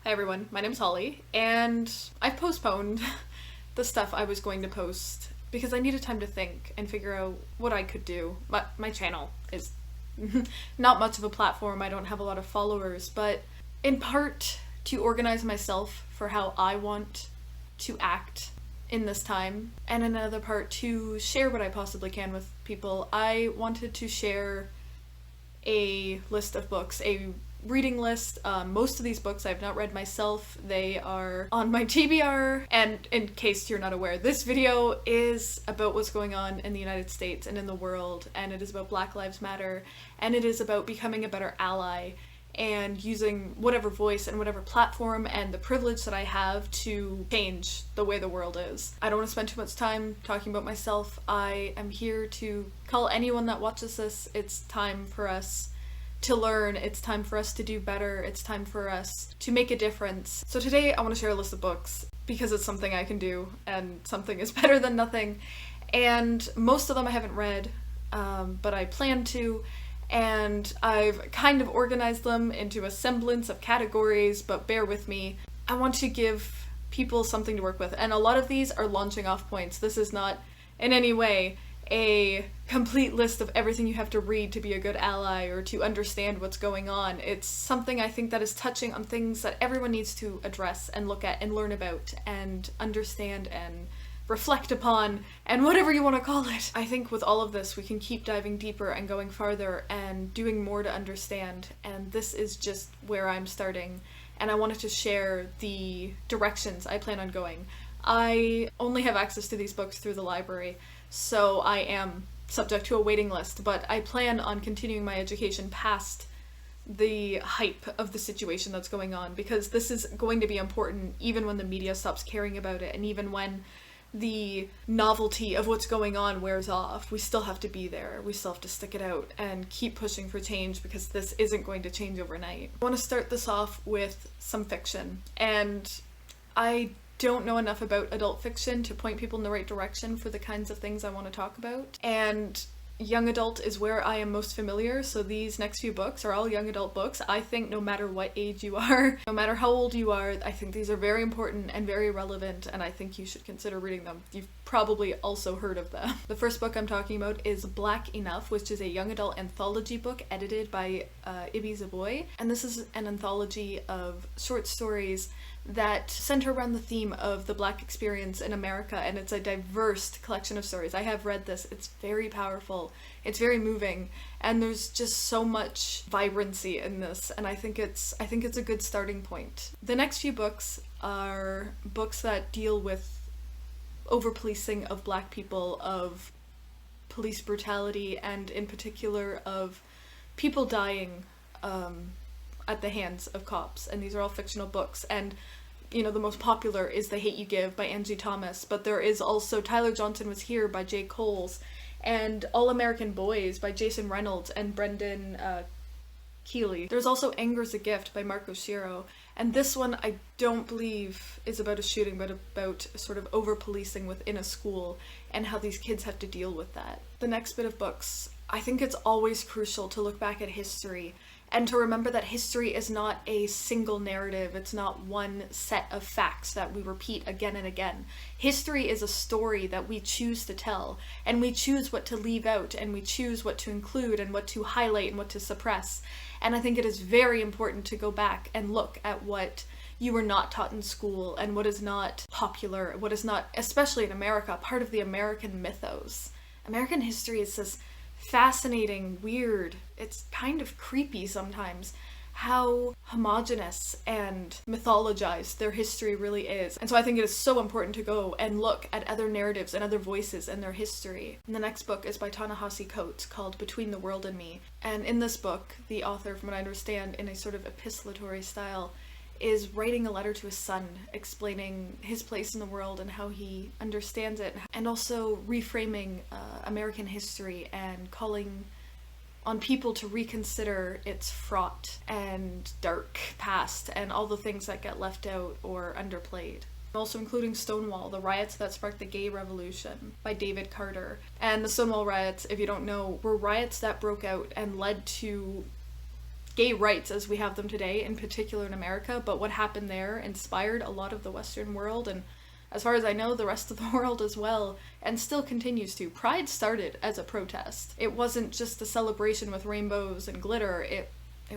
Hi everyone, my name's Holly, and I've postponed the stuff I was going to post because I needed time to think and figure out what I could do. My channel is not much of a platform, I don't have a lot of followers, but in part to organize myself for how I want to act in this time, and in another part to share what I possibly can with people. I wanted to share a list of books, a reading list. Most of these books I've not read myself. They are on my TBR, and in case you're not aware, this video is about what's going on in the United States and in the world, and it is about Black Lives Matter, and it is about becoming a better ally and using whatever voice and whatever platform and the privilege that I have to change the way the world is. I don't want to spend too much time talking about myself. I am here to call anyone that watches this. It's time for us to learn, it's time for us to do better, it's time for us to make a difference. So today I want to share a list of books because it's something I can do and something is better than nothing. And most of them I haven't read, but I plan to. And I've kind of organized them into a semblance of categories, but bear with me. I want to give people something to work with, and a lot of these are launching off points. This is not in any way a complete list of everything you have to read to be a good ally or to understand what's going on. It's something I think that is touching on things that everyone needs to address and look at and learn about and understand and reflect upon, and whatever you want to call it. I think with all of this we can keep diving deeper and going farther and doing more to understand, and this is just where I'm starting, and I wanted to share the directions I plan on going. I only have access to these books through the library, so I am subject to a waiting list, but I plan on continuing my education past the hype of the situation that's going on, because this is going to be important even when the media stops caring about it, and even when the novelty of what's going on wears off. We still have to be there. We still have to stick it out and keep pushing for change, because this isn't going to change overnight. I want to start this off with some fiction, and I don't know enough about adult fiction to point people in the right direction for the kinds of things I want to talk about, and young adult is where I am most familiar, so these next few books are all young adult books. I think no matter what age you are, no matter how old you are, I think these are very important and very relevant, and I think you should consider reading them. You've probably also heard of them. The first book I'm talking about is Black Enough, which is a young adult anthology book edited by Ibi Zoboi, and this is an anthology of short stories that center around the theme of the Black experience in America, and it's a diverse collection of stories. I have read this. It's very powerful, it's very moving, and there's just so much vibrancy in this, and I think it's a good starting point. The next few books are books that deal with over-policing of Black people, of police brutality, and in particular of people dying at the hands of cops, and these are all fictional books. And you know, the most popular is The Hate U Give by Angie Thomas, but there is also Tyler Johnson Was Here by J. Coles, and All American Boys by Jason Reynolds and Brendan Keeley. There's also Anger's a Gift by Marco Shiro, and this one I don't believe is about a shooting, but about sort of over-policing within a school and how these kids have to deal with that. The next bit of books, I think it's always crucial to look back at history and to remember that history is not a single narrative. It's not one set of facts that we repeat again and again. History is a story that we choose to tell, and we choose what to leave out, and we choose what to include, and what to highlight, and what to suppress. And I think it is very important to go back and look at what you were not taught in school, and what is not popular, what is not, especially in America, part of the American mythos. American history is this fascinating, weird, it's kind of creepy sometimes, how homogenous and mythologized their history really is. And so I think it is so important to go and look at other narratives and other voices in their history. And the next book is by Ta-Nehisi Coates, called Between the World and Me. And in this book, the author, from what I understand, in a sort of epistolatory style, is writing a letter to his son, explaining his place in the world and how he understands it, and also reframing American history and calling on people to reconsider its fraught and dark past and all the things that get left out or underplayed. Also including Stonewall, the riots that sparked the gay revolution by David Carter. And the Stonewall riots, if you don't know, were riots that broke out and led to gay rights as we have them today, in particular in America, but what happened there inspired a lot of the Western world, and as far as I know, the rest of the world as well, and still continues to. Pride started as a protest. It wasn't just a celebration with rainbows and glitter, it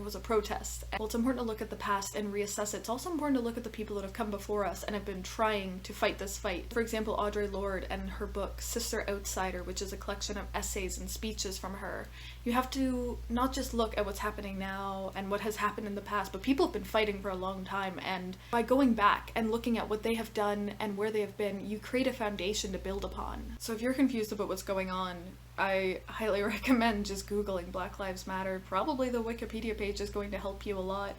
was a protest. Well, it's important to look at the past and reassess it. It's also important to look at the people that have come before us and have been trying to fight this fight. For example, Audre Lorde and her book Sister Outsider, which is a collection of essays and speeches from her. You have to not just look at what's happening now and what has happened in the past, but people have been fighting for a long time, and by going back and looking at what they have done and where they have been, you create a foundation to build upon. So if you're confused about what's going on, I highly recommend just Googling Black Lives Matter. Probably the Wikipedia page is going to help you a lot.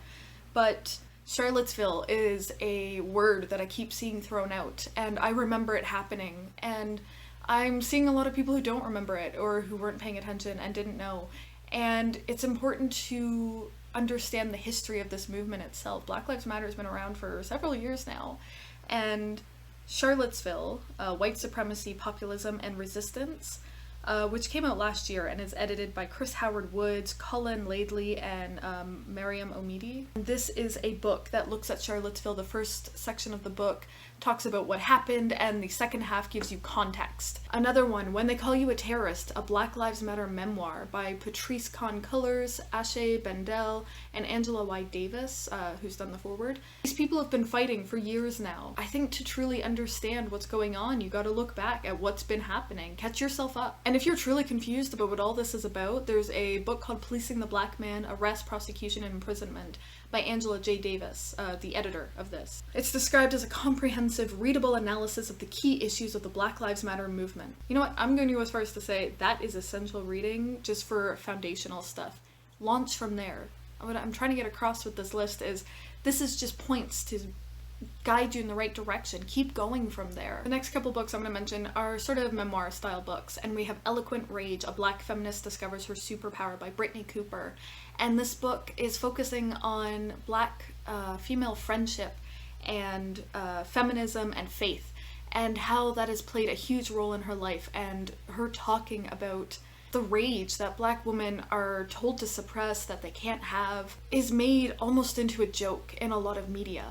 But Charlottesville is a word that I keep seeing thrown out, and I remember it happening, and I'm seeing a lot of people who don't remember it or who weren't paying attention and didn't know. And it's important to understand the history of this movement itself. Black Lives Matter has been around for several years now, and Charlottesville, White Supremacy, Populism, and Resistance, which came out last year and is edited by Chris Howard Woods, Colin Laidley, and Mariam Omidi. This is a book that looks at Charlottesville. The first section of the book talks about what happened, and the second half gives you context. Another one, When They Call You a Terrorist, a Black Lives Matter memoir by Patrice Kahn-Cullors, Ashe Bendel, and Angela Y. Davis, who's done the foreword. These people have been fighting for years now. I think to truly understand what's going on, you gotta look back at what's been happening. Catch yourself up. And if you're truly confused about what all this is about, there's a book called Policing the Black Man, Arrest, Prosecution, and Imprisonment by Angela J. Davis, the editor of this. It's described as a comprehensive, readable analysis of the key issues of the Black Lives Matter movement. You know what? I'm going to go as far as to say that is essential reading just for foundational stuff. Launch from there. What I'm trying to get across with this list is this is just points to guide you in the right direction. Keep going from there. The next couple books I'm going to mention are sort of memoir style books, and we have Eloquent Rage, A Black Feminist Discovers Her Superpower by Brittany Cooper. And this book is focusing on Black female friendship and feminism and faith, and how that has played a huge role in her life, and her talking about the rage that Black women are told to suppress, that they can't have, is made almost into a joke in a lot of media.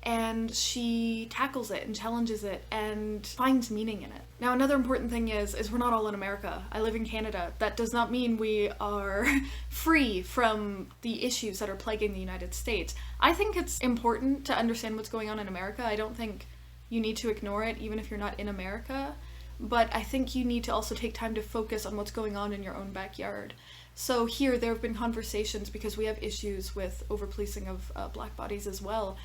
And she tackles it and challenges it and finds meaning in it. Now, another important thing is we're not all in America. I live in Canada. That does not mean we are free from the issues that are plaguing the United States. I think it's important to understand what's going on in America. I don't think you need to ignore it, even if you're not in America. But I think you need to also take time to focus on what's going on in your own backyard. So here, there have been conversations, because we have issues with over-policing of Black bodies as well.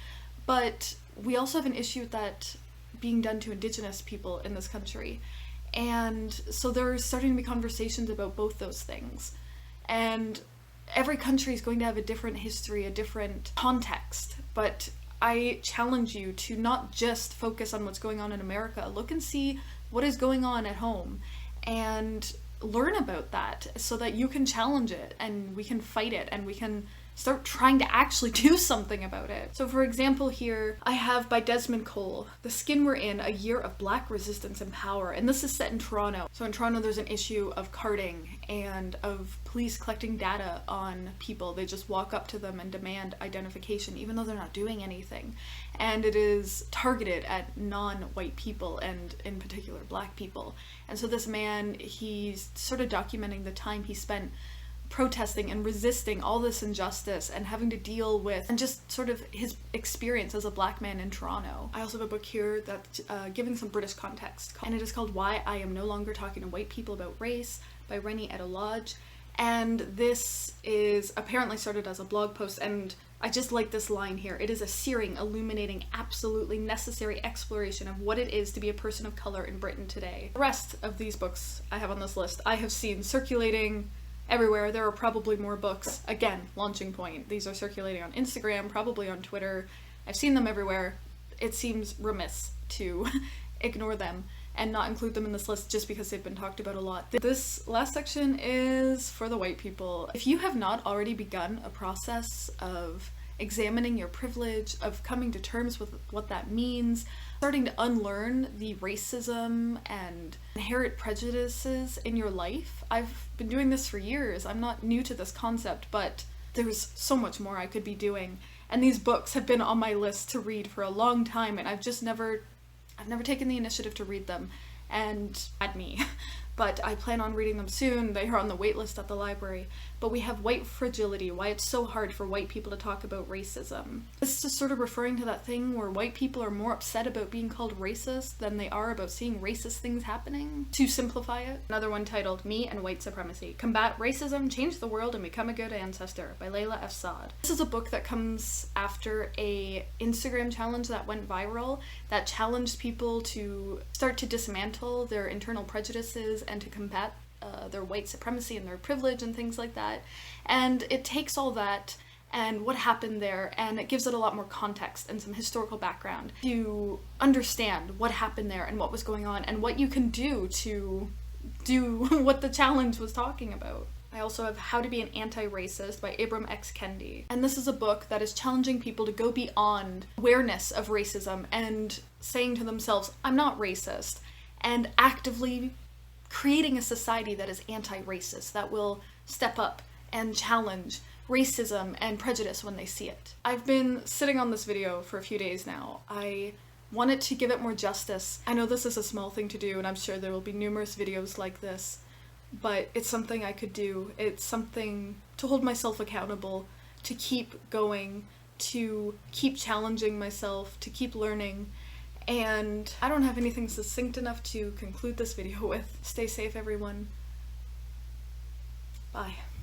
But we also have an issue with that being done to Indigenous people in this country. And so there are starting to be conversations about both those things. And every country is going to have a different history, a different context. But I challenge you to not just focus on what's going on in America. Look and see what is going on at home and learn about that so that you can challenge it and we can fight it and we can start trying to actually do something about it. So for example here, I have by Desmond Cole, The Skin We're In, A Year of Black Resistance and Power, and this is set in Toronto. So in Toronto there's an issue of carding and of police collecting data on people. They just walk up to them and demand identification even though they're not doing anything. And it is targeted at non-white people and in particular Black people. And so this man, he's sort of documenting the time he spent protesting and resisting all this injustice and having to deal with and just sort of his experience as a Black man in Toronto. I also have a book here that's giving some British context, and it is called Why I Am No Longer Talking to White People About Race by Rennie Edelage. And this is apparently started as a blog post, and I just like this line here. It is a searing, illuminating, absolutely necessary exploration of what it is to be a person of color in Britain today. The rest of these books I have on this list I have seen circulating everywhere. There are probably more books. Again, launching point. These are circulating on Instagram, probably on Twitter. I've seen them everywhere. It seems remiss to ignore them and not include them in this list just because they've been talked about a lot. This last section is for the white people. If you have not already begun a process of examining your privilege, of coming to terms with what that means, starting to unlearn the racism and inherent prejudices in your life. I've been doing this for years. I'm not new to this concept, but There's so much more I could be doing, and these books have been on my list to read for a long time, and I've never taken the initiative to read them, and at me. But I plan on reading them soon. They are on the wait list at the library. But we have White Fragility, Why It's So Hard for White People to Talk About Racism. This is just sort of referring to that thing where white people are more upset about being called racist than they are about seeing racist things happening, to simplify it. Another one titled Me and White Supremacy, Combat Racism, Change the World, and Become a Good Ancestor by Layla F. Saad. This is a book that comes after a Instagram challenge that went viral that challenged people to start to dismantle their internal prejudices and to combat their white supremacy and their privilege and things like that. And it takes all that and what happened there, and it gives it a lot more context and some historical background to understand what happened there and what was going on and what you can do to do what the challenge was talking about. I also have How to Be an Anti-Racist by Ibram X. Kendi. And this is a book that is challenging people to go beyond awareness of racism and saying to themselves, I'm not racist, and actively creating a society that is anti-racist, that will step up and challenge racism and prejudice when they see it. I've been sitting on this video for a few days now. I wanted to give it more justice. I know this is a small thing to do, and I'm sure there will be numerous videos like this, but it's something I could do. It's something to hold myself accountable, to keep going, to keep challenging myself, to keep learning. And I don't have anything succinct enough to conclude this video with. Stay safe, everyone. Bye.